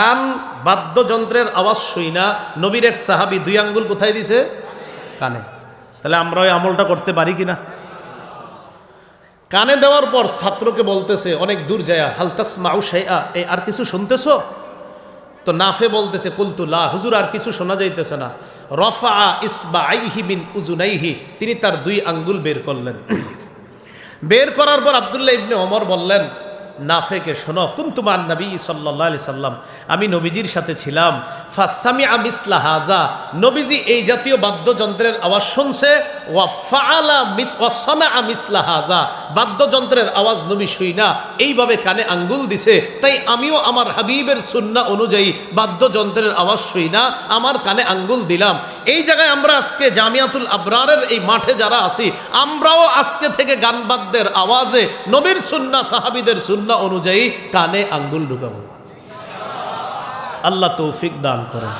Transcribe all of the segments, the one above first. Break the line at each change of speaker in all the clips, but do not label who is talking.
কান বাদ্যযন্ত্রের আওয়াজ শুই না, নবীর এক সাহাবী 2 আঙ্গুল কোথায় দিছে? কানে। তাহলে আমরা ওই আমলটা করতে পারি কিনা? কানে দেওয়ার পর ছাত্রকে বলতেছে অনেক দূর যায়, হাল তাসমাউ শাইআ, এই আর কিছু শুনতেছো? তো নাফে বলতেছে কুলতু লা, হুজুর আর কিছু শোনা যাইতেছে না। রফা ইসবাইহি মিন উজুনাইহি, তিনি তার 2 আঙ্গুল বের করলেন। বের করার পর আব্দুল্লাহ ইবনে ওমর বললেন নাফেকে, শোনো, কুনতু মান নবী সাল্লাল্লাহু আলাইহি সাল্লাম, আমি নবীজির সাথে ছিলাম। ফাসামিআ মিসলা হাযা, নবীজি এই জাতীয় বাদ্যযন্ত্রের আওয়াজ শুনছে। ওয়া ফাআলা ওয়া সানাআ মিসলা হাযা, বাদ্যযন্ত্রের আওয়াজ নবী শুই না, এইভাবে কানে আঙ্গুল দিছে। তাই আমিও আমার হাবিবের সুন্নাহ অনুযায়ী বাদ্যযন্ত্রের আওয়াজ শুই না, আমার কানে আঙ্গুল দিলাম। এই জায়গায় আমরা আজকে জামিয়াতুল আবরারের এই মাঠে যারা আছি, আমরাও আজকে থেকে গান বাদ্যের আওয়াজে নবীর সুন্নাহ সাহাবীদের সুন্নাহ অনুযায়ী কানে আঙ্গুল ঢুকাবো। আল্লাহ তৌফিক দান করেন।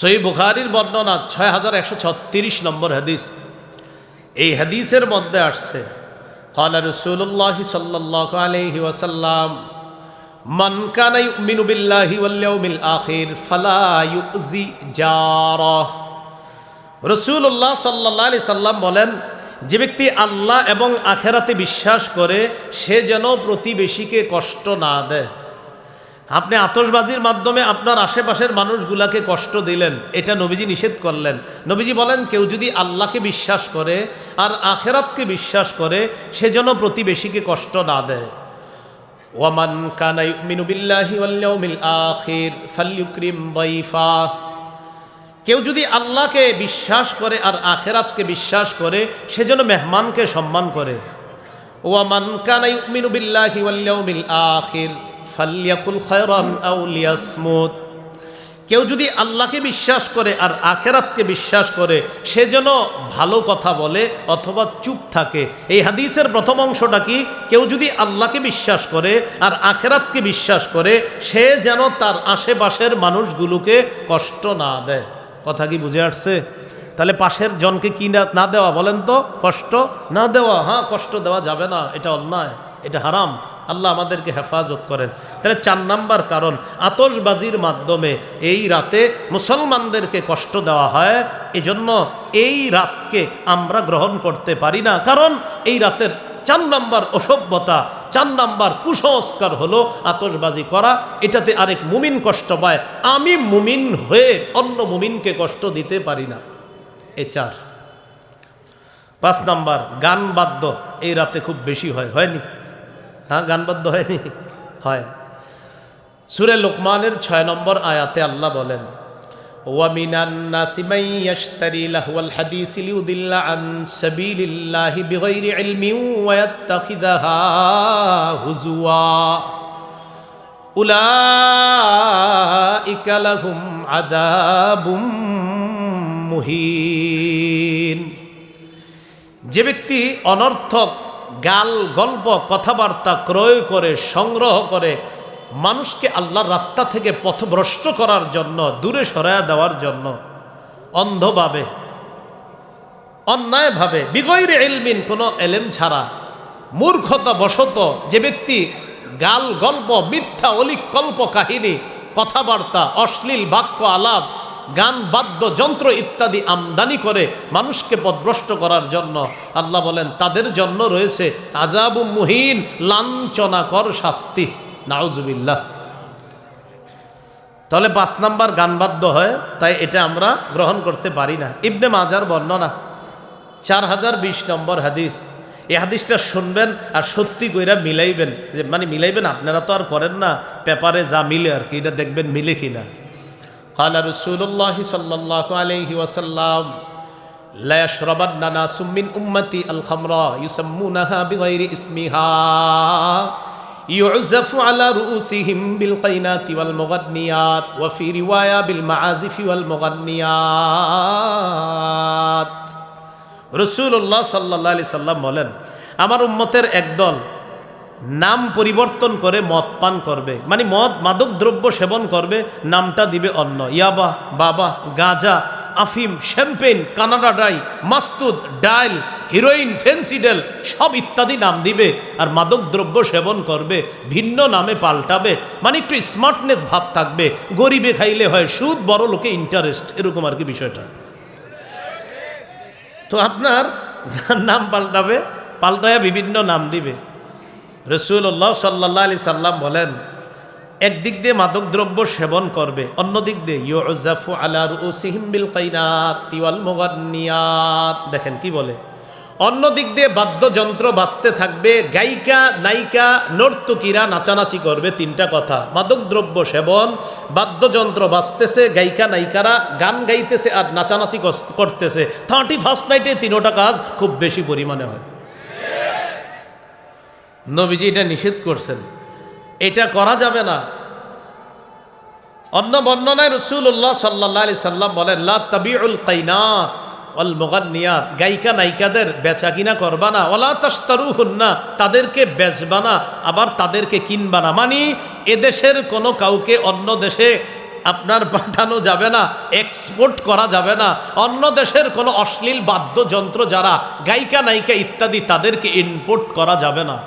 সহিহ বুখারীর বর্ণনা 6136 নম্বর হাদিস। এই হাদিসের মধ্যে আসছে ক্বালা রাসূলুল্লাহ সাল্লাল্লাহু আলাইহি ওয়াসাল্লাম মান কানা ইউমিনু বিল্লাহি ওয়াল ইয়াউমিল আখির ফালা ইউজি জারাহ। রাসূলুল্লাহ সাল্লাল্লাহু আলাইহি সাল্লাম বলেন, যে ব্যক্তি আল্লাহ এবং আখেরাতে বিশ্বাস করে সে যেন প্রতিবেশীকে কষ্ট না দেয়। আপনি আতশবাজির মাধ্যমে আপনার আশেপাশের মানুষগুলাকে কষ্ট দিলেন, এটা নবীজি নিষেধ করলেন। নবীজি বলেন কেউ যদি আল্লাহকে বিশ্বাস করে আর আখেরাতকে বিশ্বাস করে সে যেন প্রতিবেশীকে কষ্ট না দেয়। ওয়ামান কানা ইউমিনু বিল্লাহি ওয়াল ইয়াউমিল আখির ফালইউকরিম দাইফা, কেউ যদি আল্লাহকে বিশ্বাস করে আর আখেরাতকে বিশ্বাস করে সে যেন মেহমানকে সম্মান করে। ওয়ামান কানা ইউমিনু বিল্লাহি ওয়াল ইয়াউমিল আখির ফালইয়াকুল খায়রান আও লিয়াসমুত, কেউ যদি আল্লাহকে বিশ্বাস করে আর আখেরাতকে বিশ্বাস করে সে যেন ভালো কথা বলে অথবা চুপ থাকে। এই হাদিসের প্রথম অংশটা কি? কেউ যদি আল্লাহকে বিশ্বাস করে আর আখেরাতকে বিশ্বাস করে সে যেন তার আশেপাশের মানুষগুলোকে কষ্ট না দেয়। কথা কি বুঝে আসছে? তাহলে পাশের জনকে কি না দেওয়া বলেন তো? কষ্ট না দেওয়া। হ্যাঁ, কষ্ট দেওয়া যাবে না, এটা অন্যায়, এটা হারাম। আল্লাহ আমাদেরকে হেফাজত করেন। তাহলে 4 নাম্বার কারণ, আতশবাজির মাধ্যমে এই রাতে মুসলমানদেরকে কষ্ট দেওয়া হয়। এজন্য এই রাতকে আমরা গ্রহণ করতে পারি না, কারণ এই রাতের 4 নাম্বার অসভ্যতা, 4 নাম্বার কুসংস্কার হলো আতশবাজি করা। এটাতে আরেক মুমিন কষ্ট পায়, আমি মুমিন হয়ে অন্য মুমিনকে কষ্ট দিতে পারি না। এই 4। 5 নাম্বার, গান বাদ্য এই রাতে খুব বেশি হয়নি? হ্যাঁ, গান বাদ্য হয়নি? হয়। সূরা লোকমানের 6 নম্বর আয়াতে আল্লাহ বলেন, ওয়া মিনান নাসি মান ইয়াশতারি লাহওয়াল হাদিস লিউদিল্লা আন সাবিলিল্লাহি বিগাইরি ইলমিন ওয়া ইয়াত্তাখিযাহা হুজুয়া উলাইকা লাহুম আযাবুম মুহিন। যে ব্যক্তি অনর্থক গাল গল্প কথাবার্তা ক্রয় করে সংগ্রহ করে মানুষকে আল্লাহর রাস্তা থেকে পথভ্রষ্ট করার জন্য, দূরে সরায়া দেওয়ার জন্য, অন্ধভাবে অন্যায়ভাবে বিগৈরে ইলমিন, কোনো এলেম ছাড়া মূর্খতা বশত যে ব্যক্তি গাল গল্প, মিথ্যা অলিক কল্প কাহিনী, কথাবার্তা, অশ্লীল বাক্য আলাপ, গান বাদ্য যন্ত্র ইত্যাদি আমদানি করে মানুষকে পথভ্রষ্ট করার জন্য, আল্লাহ বলেন তাদের জন্য রয়েছে আযাবুম মুহিন, লাঞ্ছনাকর শাস্তি। নাউজুবিল্লাহ। তাহলে 5 নাম্বার গান বাদ্য হয়, তাই এটা আমরা গ্রহণ করতে পারি না। ইবনে মাজার বর্ণনা 4020 নম্বর হাদিস। এই হাদিসটা শুনবেন আর সত্যি কইরা মিলাইবেন, যে মানে মিলাইবেন, আপনারা তো আর করেন না, পেপারে যা মিলে আর কি, এটা দেখবেন মিলে কিনা। قال رسول الله صلى الله عليه وسلم لا يشربن ناس من أمتي الخمر يسمونها بغير اسمها يعزف على رؤوسهم بالقينات والمغنيات وفي رواية بالمعازف والمغنيات। রাসূলুল্লাহ সাল্লাল্লাহু আলাইহি সাল্লাম বলেন, আমার উম্মতের একদল নাম পরিবর্তন করে মদ পান করবে, মানে মদ মাদক দ্রব্য সেবন করবে, নামটা দিবে অন্য, ইয়াবা, বাবা, গাঁজা, আফিম, শ্যাম্পেন, কানাডা ড্রাই, মাস্তুদ, ডাইল, হিরোইন, ফেন্সিডেল সব ইত্যাদি নাম দিবে, আর মাদক দ্রব্য সেবন করবে, ভিন্ন নামে পাল্টাবে, মানে একটু স্মার্টনেস ভাব থাকবে। গরিবে খাইলে হয় সুদ, বড় লোকে ইন্টারেস্ট, এরকম আর কি বিষয়টা। তো আপনার নাম পাল্টাবে, পাল্টায়া বিভিন্ন নাম দিবে। রাসূলুল্লাহ সাল্লাল্লাহু আলাইহি সাল্লাম বলেন, একদিক দিয়ে মাদক দ্রব্য সেবন করবে, অন্য দিক দিয়ে ইউজাফু আলা রুউসিহিম বিল কাইনাতি ওয়াল মুগান্নিয়াত। দেখেন কি বলে, অন্য দিক দিয়ে বাদ্যযন্ত্র বাজতে থাকবে, গায়িকা নায়িকা নর্তকীরা নাচানাচি করবে। তিনটা কথা, মাদক দ্রব্য সেবন, বাদ্যযন্ত্র বাজতেছে, গায়িকা নায়িকারা গান গাইতেছে আর নাচানাচি করতেছে। 31st নাইটে তিনোটা কাজ খুব বেশি পরিমাণে হয়। নবীজি এটা নিষেধ করছেন, এটা করা যাবে না। অন্য বর্ণনায় রাসূলুল্লাহ সাল্লাল্লাহু আলাইহি সাল্লাম বলেন, লা তাবিউল কাইনাত ওয়াল মুগান্নিয়াত, গায়িকা নায়িকাদের বেচা কিনা করবা না, ওয়ালা তাশতারুহুন্না, তাদেরকে বেচবা না, আবার তাদেরকে কিনবা না। মানে এদেশের কোনো কাউকে অন্য দেশে আপনার পাঠানো যাবে না, এক্সপোর্ট করা যাবে না। অন্য দেশের কোনো অশ্লীল বাদ্যযন্ত্র যারা গায়িকা নায়িকা ইত্যাদি, তাদেরকে ইম্পোর্ট করা যাবে না।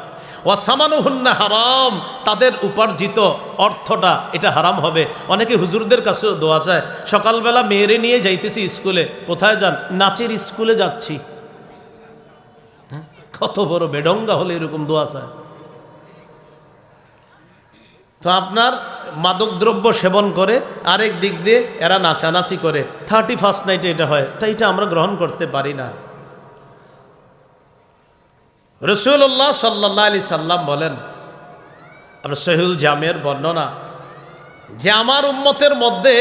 ওয়াসামানুহুন্না হারাম, তাদের উপার্জিত অর্থটা এটা হারাম হবে। অনেকে হুজুরদের কাছেও দোয়া চায়, সকালবেলা মেয়েরে নিয়ে যাইতেছি স্কুলে, কোথায় যান? নাচের স্কুলে যাচ্ছি। কত বড় বেডঙ্গা হলে এরকম দোয়া চায়। তো আপনার মাদকদ্রব্য সেবন করে, আরেক দিক দিয়ে এরা নাচানাচি করে, 31st নাইটে এটা হয়, তাই এটা আমরা গ্রহণ করতে পারি না। রাসূলুল্লাহ সাল্লাল্লাহু আলাইহি সাল্লাম বলেন, আমরা সহিহুল জামের বর্ণনা, যে আমার উম্মতের মধ্যে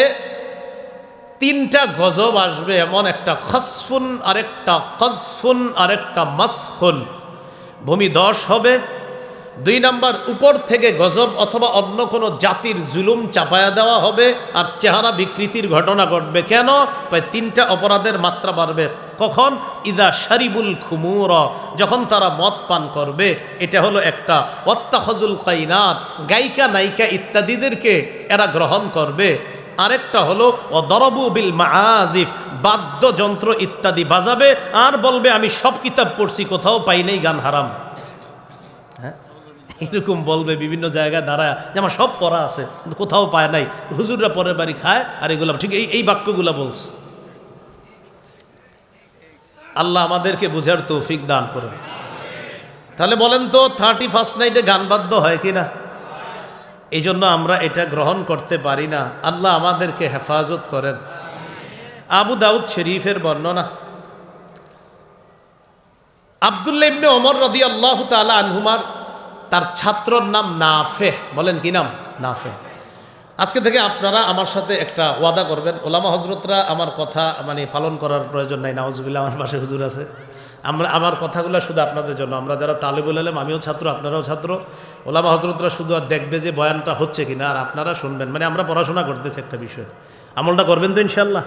তিনটা গজব আসবে, এমন একটা খসফুন, আরেকটা কজফুন, আরেকটা মাসখুন। ভূমি ধস হবে। 2 নাম্বার, উপর থেকে গজব অথবা অন্য কোনো জাতির জুলুম চাপায়া দেওয়া হবে, আর চেহারা বিকৃতির ঘটনা ঘটবে। কেন? তাই তিনটা অপরাধের মাত্রা বাড়বে। কখন? ইদা শারিবুল খুমুর, যখন তারা মদ পান করবে। এটা হলো একটা। ওয়াত্তাখাযুল কাইনাত, গায়িকা নায়িকা ইত্যাদিদেরকে এরা গ্রহণ করবে। আরেকটা হলো ওয়াদরাবু বিল মাআজিফ, বাদ্যযন্ত্র ইত্যাদি বাজাবে, আর বলবে আমি সব কিতাব পড়ছি, কোথাও পাই নাই গান হারাম। এরকম বলবে বিভিন্ন জায়গায় দাঁড়ায়, যে আমার সব পড়া আছে কিন্তু কোথাও পায় নাই, হুজুররা পরের বাড়ি খায়, আর এগুলো ঠিক এই বাক্যগুলো বলছে। আল্লাহ আমাদেরকে বুঝার তৌফিক দান করেন। তাহলে বলেন তো, 31st নাইটে গান বাদ্য হয় কিনা? এই জন্য আমরা এটা গ্রহণ করতে পারি না। আল্লাহ আমাদেরকে হেফাজত করেন। আবু দাউদ শরীফের বর্ণনা, আব্দুল্লাহ ইবনে ওমর রাদিয়াল্লাহু তাআলা আনহুমার তার ছাত্রর নাম নাফে। বলেন কি নাম? নাফে। আজকে থেকে আপনারা আমার সাথে একটা ওয়াদা করবেন, ওলামা হজরতরা আমার কথা মানে পালন করার প্রয়োজন নাই, নাউজুবিল্লাহ, আমার পাশে হুজুর আছে। আমার কথাগুলো শুধু আপনাদের জন্য। আমরা যারা তালেবুল ইলম, আমিও ছাত্র, আপনারাও ছাত্র, ওলামা হজরতরা শুধু আর দেখবে যে বয়ানটা হচ্ছে কিনা, আর আপনারা শুনবেন। মানে আমরা পড়াশোনা করতেছি একটা বিষয়, আমলটা করবেন তো ইনশাল্লাহ?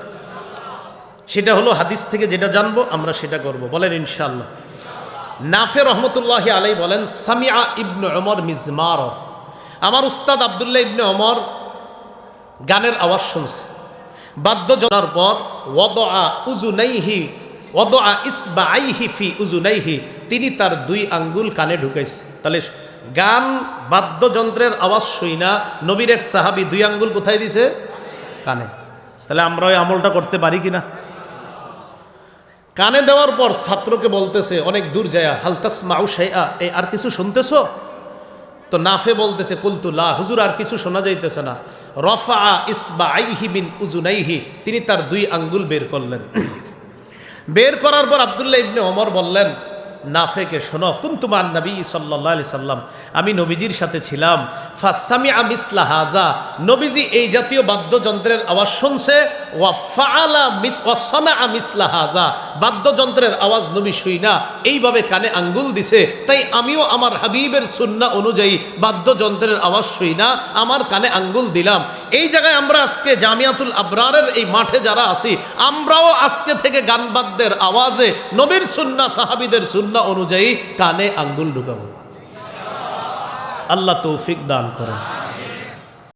সেটা হলো হাদিস থেকে যেটা জানবো আমরা সেটা করব। বলেন ইনশাল্লাহ। নাফে রহমতুল্লাহি আলাইহি বলেন, সামিআ ইবনে ওমর মিজমার, আমার উস্তাদ আব্দুল্লাহ ইবনে ওমর গানের আওয়াজ শুনছে। বাদ্যযন্ত্রের পর ওয়াদআ ইসবাআইহি ফি উযুনাইহি, তিনি তার 2 আঙ্গুল কানে ঢুকাইছে। তাহলে গান বাদ্যযন্ত্রের আওয়াজ শুইনা নবীর এক সাহাবী 2 আঙ্গুল কোথায় দিছে? কানে। তাহলে আমরা ওই আমলটা করতে পারি কিনা? কানে দেওয়ার পর ছাত্রকে বলতেছে অনেক দূর যায়, হাল তাসমাউ শাইআ, এই আর কিছু শুনতেছো? তো নাফে বলতেছে, কুলতু লা, হুজুর আর কিছু শোনা যাইতেছে না। রফা ইসবাআইহি মিন উযুনাইহি, তিনি তার 2 আঙ্গুল বের করলেন। বের করার পর আব্দুল্লাহ ইবনে ওমর বললেন নাফেকে, শোনো, কুনতু মান নবী সাল্লাল্লাহু আলাইহি সাল্লাম, আমি নবীজির সাথে ছিলাম। ফাসামিআ মিসলা হাযা, নবীজি এই জাতীয় বাদ্যযন্ত্রের আওয়াজ শুনছে। ওয়া ফাআলা ওয়া সানাআ মিসলা হাযা, বাদ্যযন্ত্রের আওয়াজ নবী শুই না, এইভাবে কানে আঙ্গুল দিছে। তাই আমিও আমার হাবিবের সুন্নাহ অনুযায়ী বাদ্যযন্ত্রের আওয়াজ শুই না, আমার কানে আঙ্গুল দিলাম। এই জায়গায় আমরা আজকে জামিয়াতুল আবরারের এই মাঠে যারা আছি, আমরাও আজকে থেকে গান বাদ্যের আওয়াজে নবীর সুন্নাহ সাহাবীদের সুন্নাহ অনুযায়ী কানে আঙ্গুল ঢুকাবো। আল্লাহ তৌফিক দান করেন।